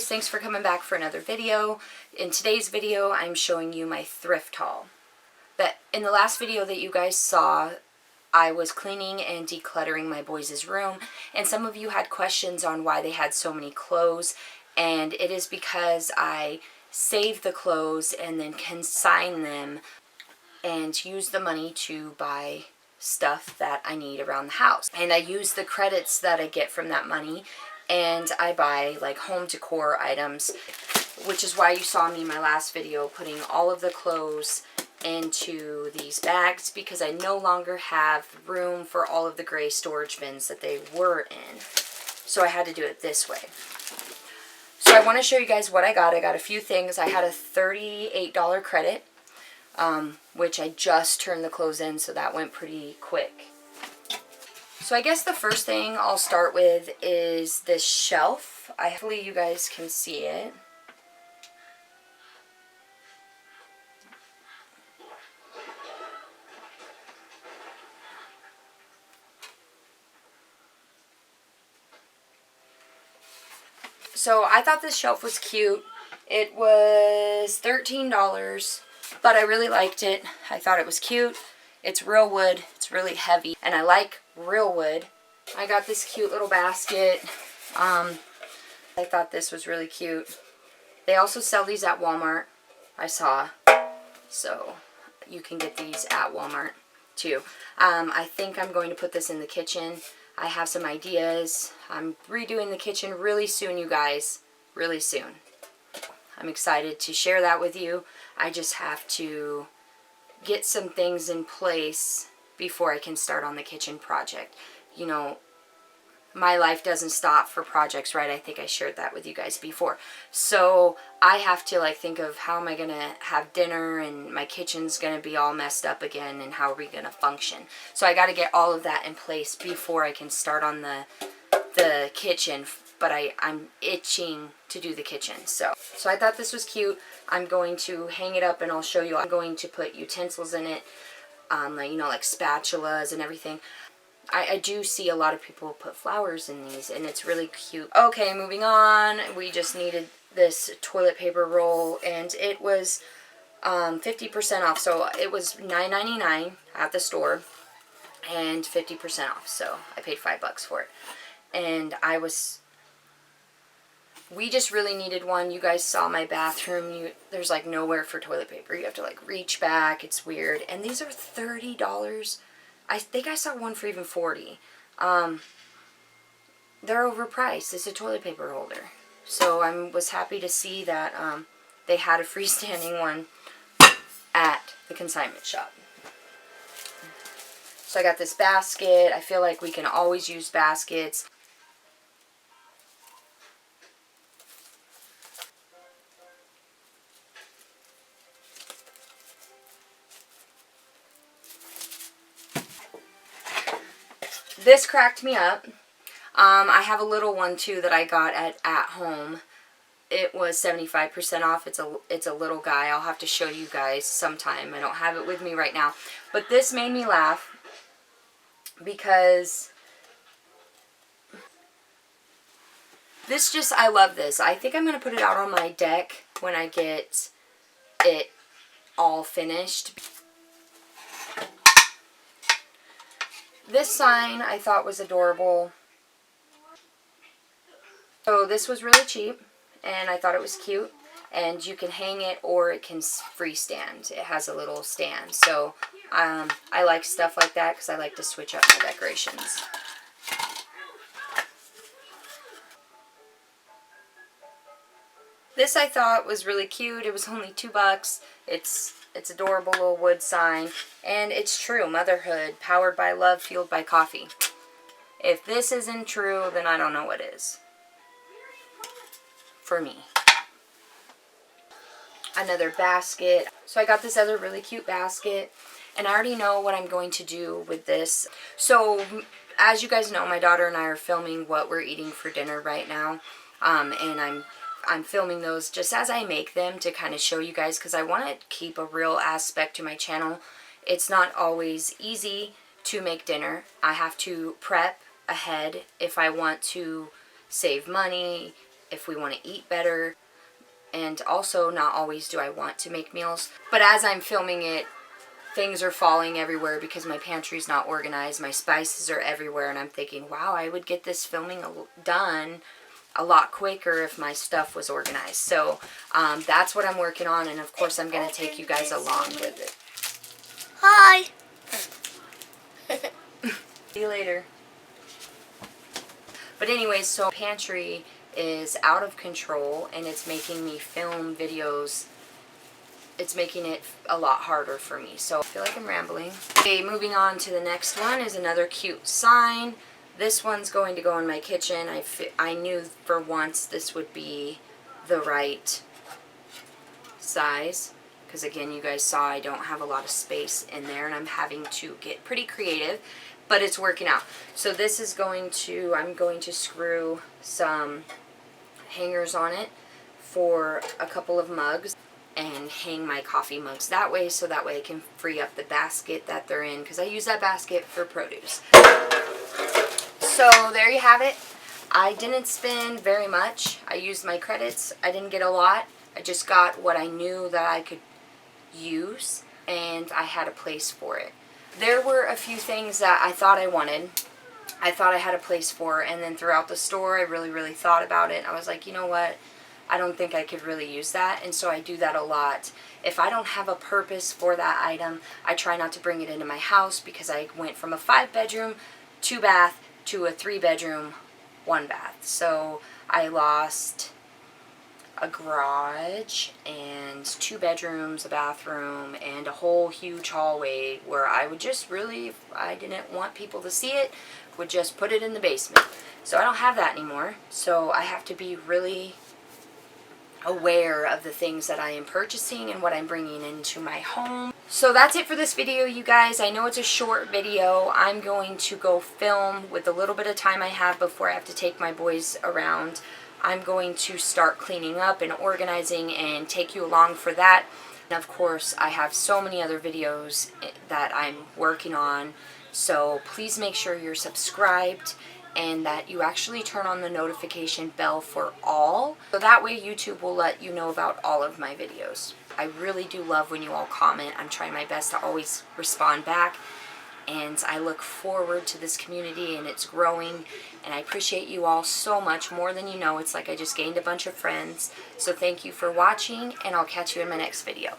guys, thanks for coming back for another video. In today's video, I'm showing you my thrift haul. But in the last video that you guys saw, I was cleaning and decluttering my boys' room, and some of you had questions on why they had so many clothes, and it is because I save the clothes and then consign them and use the money to buy stuff that I need around the house. And I use the credits that I get from that money and I buy like home decor items, which is why you saw me in my last video putting all of the clothes into these bags, because I no longer have room for all of the gray storage bins that they were in. So I had to do it this way. So I want to show you guys what I got. I got a few things. I had a $38 credit, which I just turned the clothes in, so that went pretty quick. So I guess the first thing I'll start with is this shelf. Hopefully you guys can see it. So I thought this shelf was cute. It was $13, but I really liked it. I thought it was cute. It's real wood. It's really heavy, and I like real wood. I got this cute little basket. I thought this was really cute. They also sell these at Walmart, I saw. So you can get these at Walmart too. I think I'm going to put this in the kitchen. I have some ideas. I'm redoing the kitchen really soon, you guys. Really soon. I'm excited to share that with you. I just have to get some things in place before I can start on the kitchen project. You know, my life doesn't stop for projects, right? I think I shared that with you guys before. So I have to like think of how am I gonna have dinner, and my kitchen's gonna be all messed up again, and how are we gonna function? So I got to get all of that in place before I can start on the kitchen. But I'm itching to do the kitchen. So I thought this was cute. I'm going to hang it up and I'll show you. I'm going to put utensils in it, like, you know, like spatulas and everything. I do see a lot of people put flowers in these, and it's really cute. Okay, moving on. We just needed this toilet paper roll, and it was 50% off. So it was $9.99 at the store and 50% off. So I paid $5 for it. And we just really needed one. You guys saw my bathroom. There's like nowhere for toilet paper. You have to like reach back. It's weird. And these are $30. I think I saw one for even $40. They're overpriced. It's a toilet paper holder. So I was happy to see that they had a freestanding one at the consignment shop. So I got this basket. I feel like we can always use baskets. This cracked me up. I have a little one too that I got at home. It was 75% off. It's a little guy. I'll have to show you guys sometime. I don't have it with me right now. But this made me laugh because I love this. I think I'm going to put it out on my deck when I get it all finished. This sign I thought was adorable. So this was really cheap, and I thought it was cute. And you can hang it or it can freestand. It has a little stand. So I like stuff like that because I like to switch up my decorations. This I thought was really cute. It was only $2. It's adorable little wood sign, and it's true. Motherhood, powered by love, fueled by coffee. If this isn't true, then I don't know what is. For me. Another basket. So I got this other really cute basket, and I already know what I'm going to do with this. So as you guys know, my daughter and I are filming what we're eating for dinner right now, and I'm filming those just as I make them to kind of show you guys, because I want to keep a real aspect to my channel. It's not always easy to make dinner. I have to prep ahead if I want to save money, if we want to eat better. And also, not always do I want to make meals. But as I'm filming it, things are falling everywhere because my pantry's not organized. My spices are everywhere, and I'm thinking, wow, I would get this filming done a lot quicker if my stuff was organized. So that's what I'm working on, and of course I'm going to take you guys along with it. Hi. See you later. But anyways, so pantry is out of control, and it's making me film videos. It's making it a lot harder for me. So I feel like I'm rambling. Okay, moving on to the next one is another cute sign. This one's going to go in my kitchen. I knew for once this would be the right size, because again, you guys saw I don't have a lot of space in there, and I'm having to get pretty creative, but it's working out. So this is I'm going to screw some hangers on it for a couple of mugs and hang my coffee mugs that way, so that way I can free up the basket that they're in, because I use that basket for produce. So there you have it. I didn't spend very much. I used my credits. I didn't get a lot. I just got what I knew that I could use, and I had a place for it. There were a few things that I thought I wanted. I thought I had a place for, and then throughout the store I really thought about it. I was like, you know what? I don't think I could really use that, and so I do that a lot. If I don't have a purpose for that item, I try not to bring it into my house, because I went from a 5-bedroom, 2-bath to a 3-bedroom, 1-bath. So I lost a garage and 2 bedrooms, a bathroom, and a whole huge hallway where I would just really, if I didn't want people to see it, would just put it in the basement. So I don't have that anymore. So I have to be really aware of the things that I am purchasing and what I'm bringing into my home. So that's it for this video, you guys. I know it's a short video. I'm going to go film with the little bit of time I have before I have to take my boys around. I'm going to start cleaning up and organizing and take you along for that. And of course, I have so many other videos that I'm working on. So please make sure you're subscribed and that you actually turn on the notification bell for all. So that way YouTube will let you know about all of my videos. I really do love when you all comment. I'm trying my best to always respond back. And I look forward to this community, and it's growing, and I appreciate you all so much, more than you know. It's like I just gained a bunch of friends. So thank you for watching, and I'll catch you in my next video.